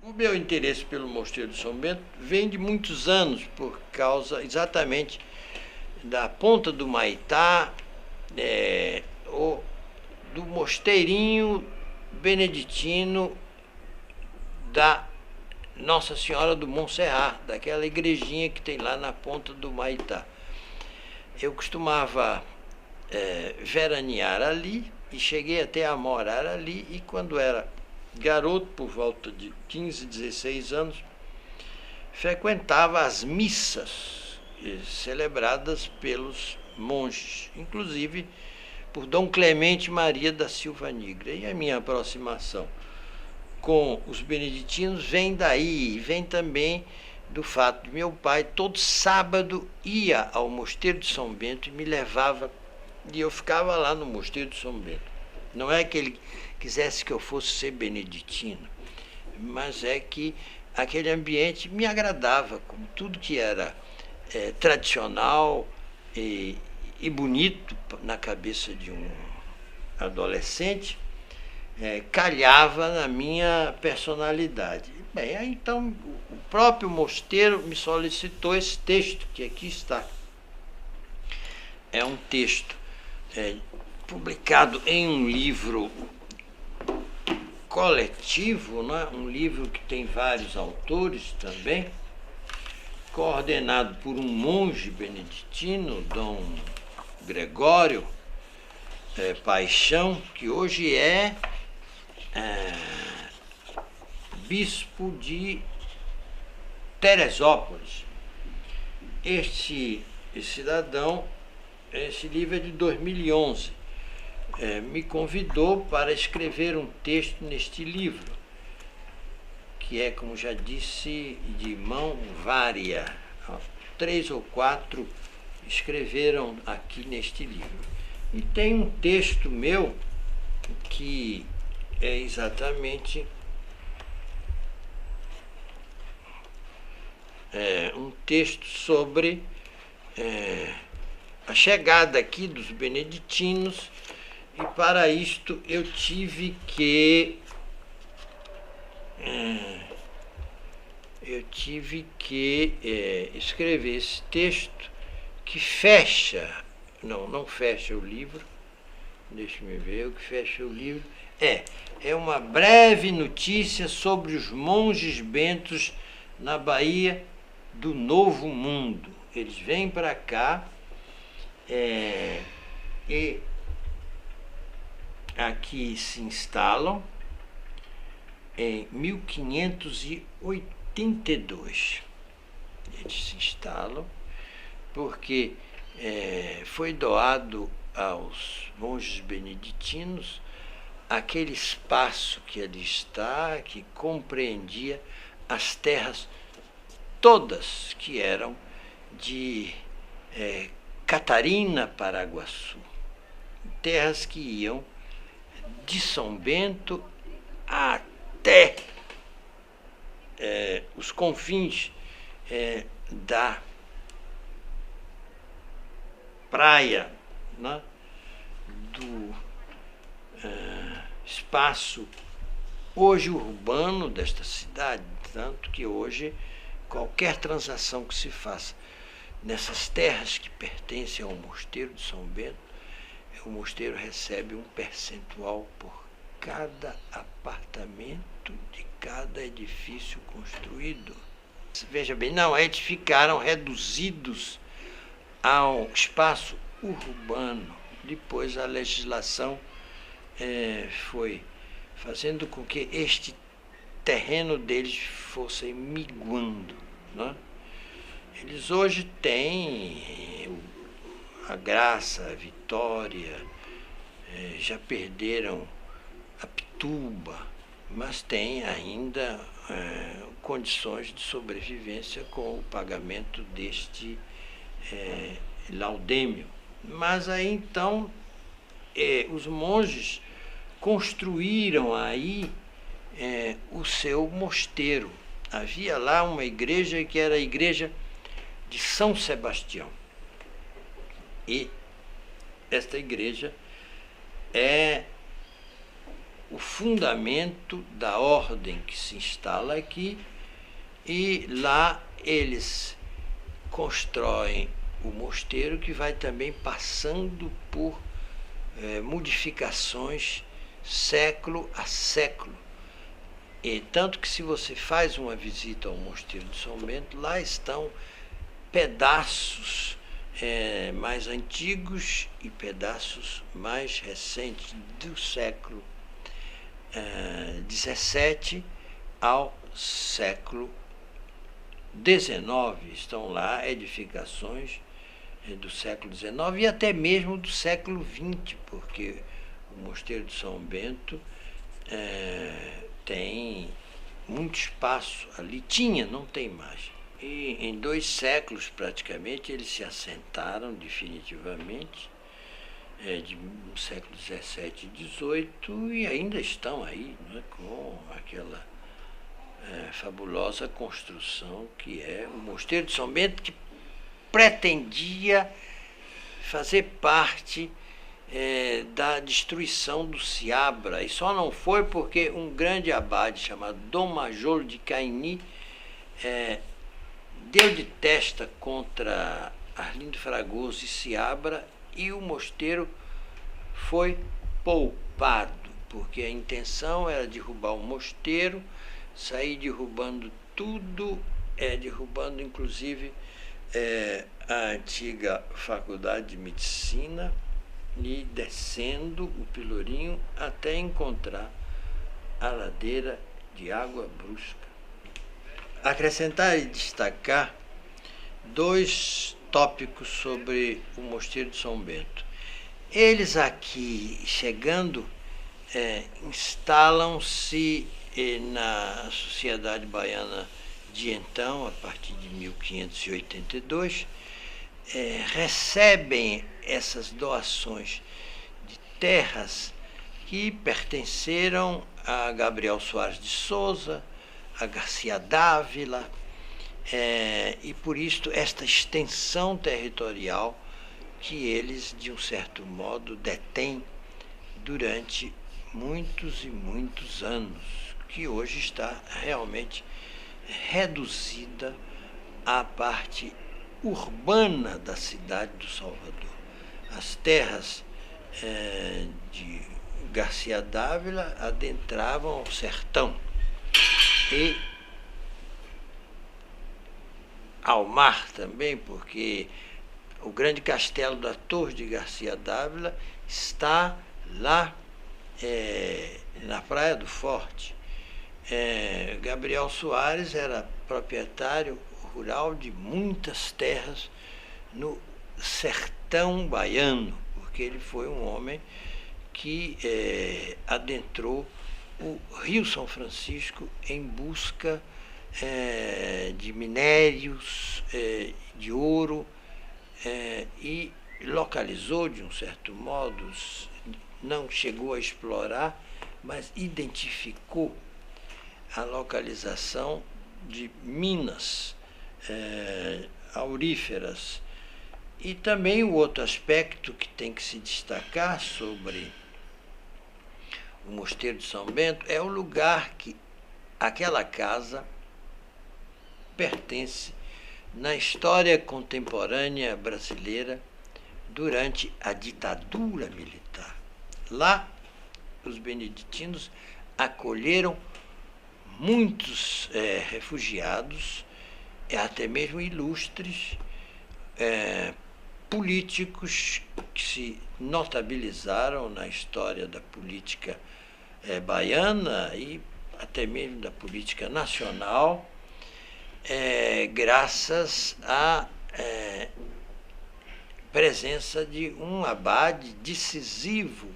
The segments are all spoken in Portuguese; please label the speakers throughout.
Speaker 1: O meu interesse pelo Mosteiro de São Bento vem de muitos anos, por causa exatamente da Ponta do Maitá, do mosteirinho beneditino da Nossa Senhora do Monserrat, daquela igrejinha que tem lá na Ponta do Maitá. Eu costumava veranear ali e cheguei até a morar ali, e quando era garoto, por volta de 15, 16 anos, frequentava as missas celebradas pelos monges, inclusive por Dom Clemente Maria da Silva Nigra. E a minha aproximação com os beneditinos vem daí, vem também do fato de meu pai todo sábado ia ao Mosteiro de São Bento e me levava, e eu ficava lá no Mosteiro de São Bento. Não é que ele quisesse que eu fosse ser beneditino, mas é que aquele ambiente me agradava, como tudo que era tradicional e bonito na cabeça de um adolescente, calhava na minha personalidade. Bem, aí, então o próprio mosteiro me solicitou esse texto, que aqui está. É um texto publicado em um livro coletivo, né? Um livro que tem vários autores também, coordenado por um monge beneditino, Dom Gregório Paixão, que hoje é bispo de Teresópolis. Este cidadão, esse livro é de 2011, me convidou para escrever um texto neste livro, que é, como já disse, de mão vária. 3 ou 4 escreveram aqui neste livro. E tem um texto meu que é exatamente um texto sobre a chegada aqui dos beneditinos, e para isto eu tive que escrever esse texto que fecha, não fecha o livro, deixe-me ver o que fecha o livro, é uma breve notícia sobre os monges bentos na Bahia do Novo Mundo. Eles vêm para cá e aqui se instalam em 1582. Eles se instalam porque foi doado aos monges beneditinos aquele espaço que ali está, que compreendia as terras todas que eram de Catarina, Paraguaçu, terras que iam de São Bento até os confins da praia, né, do espaço hoje urbano desta cidade, tanto que hoje qualquer transação que se faça nessas terras que pertencem ao Mosteiro de São Bento, o mosteiro recebe um percentual por cada apartamento de cada edifício construído. Veja bem, não, eles ficaram reduzidos ao espaço urbano. Depois a legislação foi fazendo com que este terreno deles fosse minguando, né? Eles hoje têm a Graça, a Vitória, já perderam a Pituba, mas têm ainda condições de sobrevivência com o pagamento deste laudêmio. Mas aí então os monges construíram aí o seu mosteiro. Havia lá uma igreja que era a igreja de São Sebastião. E esta igreja é o fundamento da ordem que se instala aqui, e lá eles constroem o mosteiro, que vai também passando por modificações século a século. E tanto que, se você faz uma visita ao Mosteiro de São Bento, lá estão pedaços mais antigos e pedaços mais recentes, do século XVII ao século XIX. Estão lá edificações do século XIX e até mesmo do século XX, porque o Mosteiro de São Bento tem muito espaço ali, não tem mais. E em 2 séculos, praticamente, eles se assentaram definitivamente, no século XVII e XVIII, e ainda estão aí, né, com aquela fabulosa construção que é o Mosteiro de São Bento, que pretendia fazer parte da destruição do Seabra, e só não foi porque um grande abade chamado Dom Majolo de Caini deu de testa contra Arlindo Fragoso e Seabra, e o mosteiro foi poupado, porque a intenção era derrubar o mosteiro, sair derrubando tudo, derrubando inclusive a antiga Faculdade de Medicina, e descendo o Pelourinho até encontrar a ladeira de Água Brusca. Acrescentar e destacar 2 tópicos sobre o Mosteiro de São Bento. Eles aqui, chegando, instalam-se na sociedade baiana de então, a partir de 1582, recebem essas doações de terras que pertenceram a Gabriel Soares de Souza, a Garcia Dávila, e por isso esta extensão territorial que eles, de um certo modo, detêm durante muitos e muitos anos, que hoje está realmente reduzida à parte urbana da cidade do Salvador. As terras de Garcia Dávila adentravam ao sertão e ao mar também, porque o grande castelo da Torre de Garcia Dávila está lá na Praia do Forte. Gabriel Soares era proprietário rural de muitas terras no sertão baiano, porque ele foi um homem que adentrou o Rio São Francisco em busca de minérios, de ouro, e localizou, de um certo modo, não chegou a explorar, mas identificou a localização de minas auríferas. E também o outro aspecto que tem que se destacar sobre o Mosteiro de São Bento é o lugar que aquela casa pertence na história contemporânea brasileira durante a ditadura militar. Lá, os beneditinos acolheram muitos refugiados, até mesmo ilustres, políticos que se notabilizaram na história da política baiana e até mesmo da política nacional, graças à presença de um abade decisivo,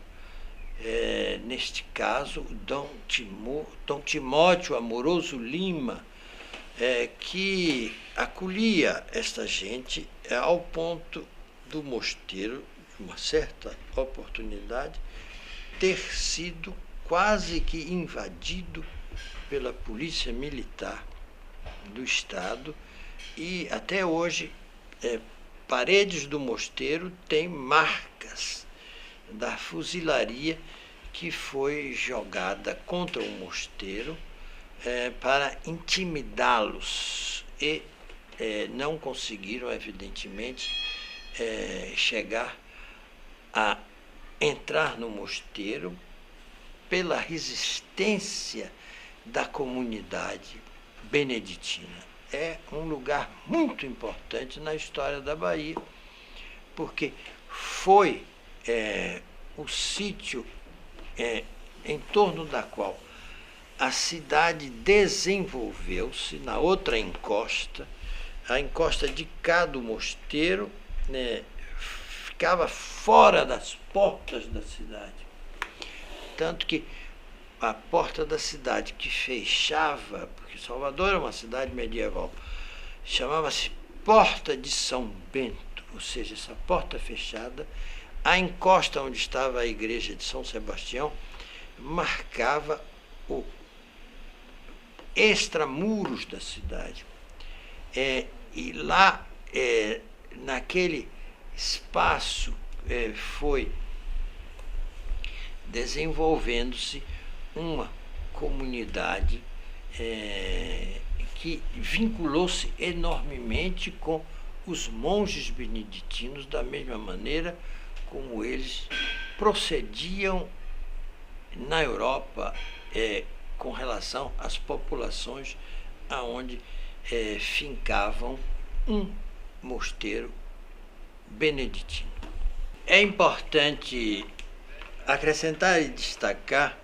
Speaker 1: neste caso, Dom Timóteo Amoroso Lima, que acolhia esta gente ao ponto do mosteiro, de uma certa oportunidade, ter sido quase que invadido pela polícia militar do Estado, e até hoje paredes do mosteiro têm marcas da fuzilaria que foi jogada contra o mosteiro para intimidá-los e não conseguiram, evidentemente, chegar a entrar no mosteiro pela resistência da comunidade beneditina. É um lugar muito importante na história da Bahia, porque foi o sítio em torno da qual a cidade desenvolveu-se na outra encosta, a encosta de cá do mosteiro, né, ficava fora das portas da cidade. Tanto que a porta da cidade que fechava, porque Salvador era uma cidade medieval, chamava-se Porta de São Bento, ou seja, essa porta fechada, a encosta onde estava a igreja de São Sebastião, marcava o extramuros da cidade. E lá, naquele espaço, foi desenvolvendo-se uma comunidade que vinculou-se enormemente com os monges beneditinos, da mesma maneira como eles procediam na Europa com relação às populações aonde fincavam um mosteiro beneditino. É importante acrescentar e destacar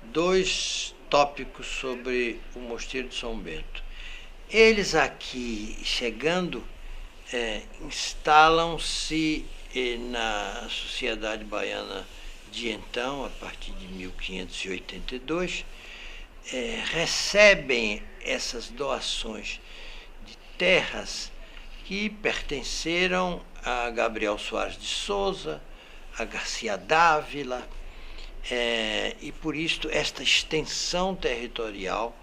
Speaker 1: dois tópicos sobre o Mosteiro de São Bento. Eles aqui, chegando, instalam-se na sociedade baiana de então, a partir de 1582, recebem essas doações de terras que pertenceram a Gabriel Soares de Souza, a Garcia Dávila, e por isso esta extensão territorial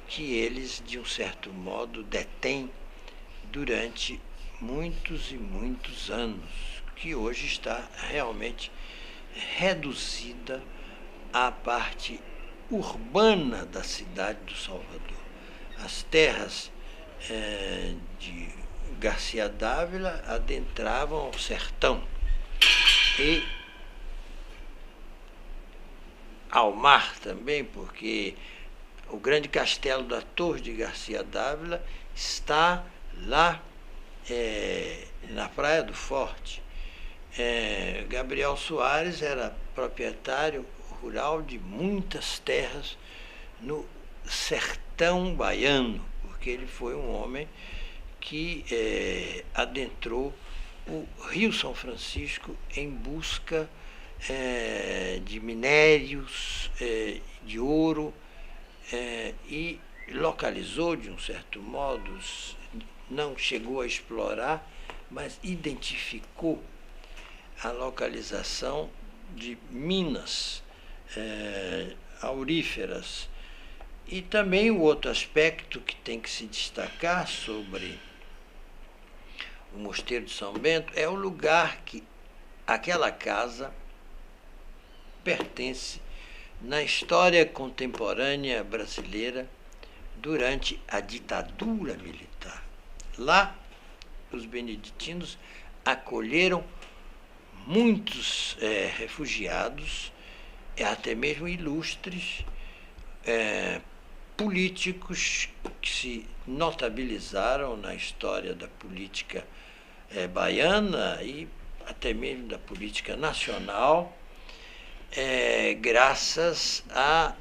Speaker 1: que eles, de um certo modo, detêm durante muitos e muitos anos, que hoje está realmente reduzida à parte urbana da cidade do Salvador. As terras de Garcia Dávila adentravam ao sertão e ao mar também, porque o grande castelo da Torre de Garcia Dávila está lá na Praia do Forte. Gabriel Soares era proprietário rural de muitas terras no sertão baiano, porque ele foi um homem que adentrou o Rio São Francisco em busca de minérios, de ouro, e localizou, de um certo modo, não chegou a explorar, mas identificou a localização de minas auríferas. E também o outro aspecto que tem que se destacar sobre o Mosteiro de São Bento é o lugar que aquela casa pertence na história contemporânea brasileira durante a ditadura militar. Lá, os beneditinos acolheram muitos refugiados, até mesmo ilustres, políticos que se notabilizaram na história da política baiana e até mesmo da política nacional, graças à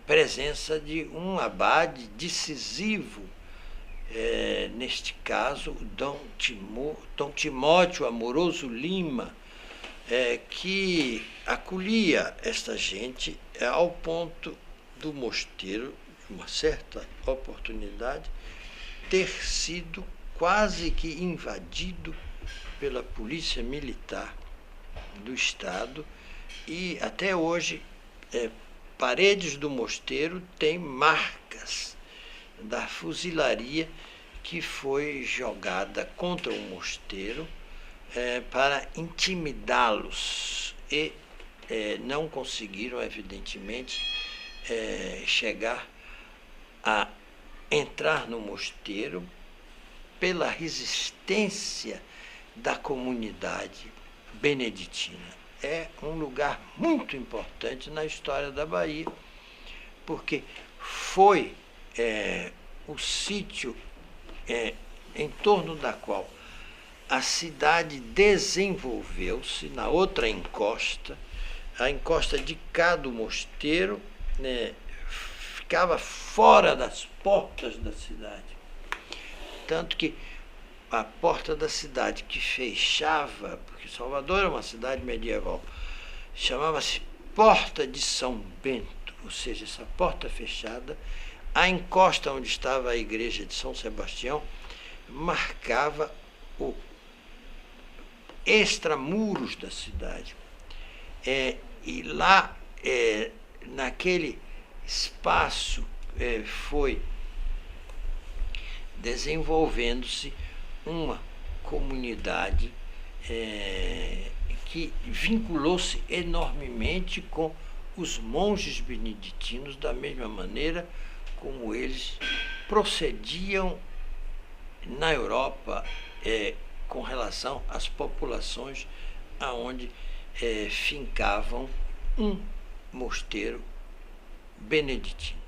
Speaker 1: presença de um abade decisivo, neste caso, o Dom Timóteo Amoroso Lima, que acolhia esta gente ao ponto do mosteiro, de uma certa oportunidade, ter sido quase que invadido pela polícia militar do Estado, e até hoje paredes do mosteiro têm marcas da fuzilaria que foi jogada contra o mosteiro para intimidá-los e não conseguiram, evidentemente, chegar a entrar no mosteiro pela resistência da comunidade beneditina. É um lugar muito importante na história da Bahia, porque foi o sítio em torno da qual a cidade desenvolveu-se na outra encosta, a encosta de cá do mosteiro, né, ficava fora das portas da cidade. Tanto que a porta da cidade que fechava, porque Salvador era uma cidade medieval, chamava-se Porta de São Bento, ou seja, essa porta fechada, a encosta onde estava a igreja de São Sebastião, marcava o extramuros da cidade. E lá, naquele espaço, foi desenvolvendo-se uma comunidade que vinculou-se enormemente com os monges beneditinos, da mesma maneira como eles procediam na Europa com relação às populações aonde fincavam um mosteiro beneditino.